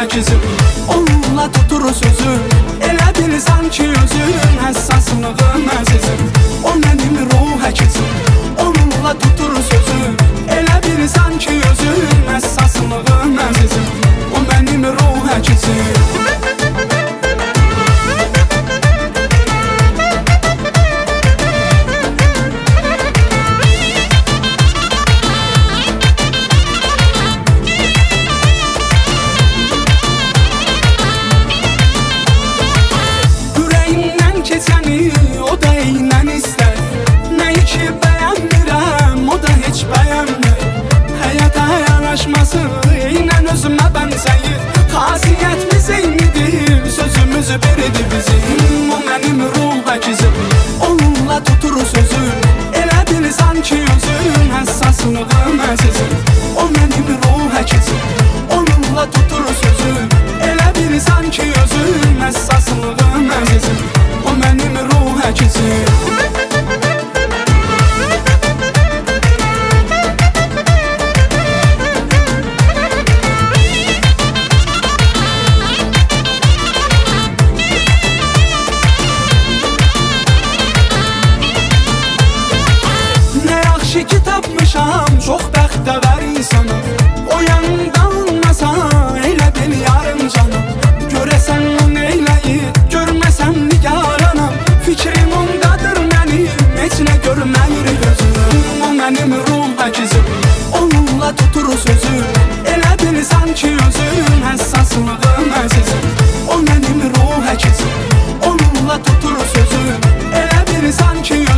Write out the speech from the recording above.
əkizim. Onunla tutur sözü, elə bil sanki özün həssaslığın əzizim. O mənim ruh əkizim. Onunla tutur sözü, elə bil sanki özün həssaslığın əzizim. O mənim ruh əkizim. Səni o da eynən istər. Nəyi ki bəyənmirəm, o da heç bəyənmir. Həyata yanaşması eynən özümə bənzəyir. Xasiyyətimiz eynidir, sözümüz biridir bizim. O mənim ruh əkizim. Onunla tutur sözü, elə bil sanki özün həssaslığın əzizim. O mənim ruh əkizim. Onunla tutur sözü, elə bil sanki özün həssaslığın əzizim. O mənim ruh əkizim. Nə yaxşı ki tapmışam, çox bəxtəvər insanım. O yanımda olmasa, elə bil yarım canım. Görəsən o neyləyir, görməsəm nigaranam. Fikrim ondadır mənim, heç nə görməyir gözüm. O mənim ruh əkizim. Onunla tutur sözü, elə bil sanki özün həssaslığın əzizim. O mənim ruh əkizim. Onunla tutur sözü, elə bil sanki özün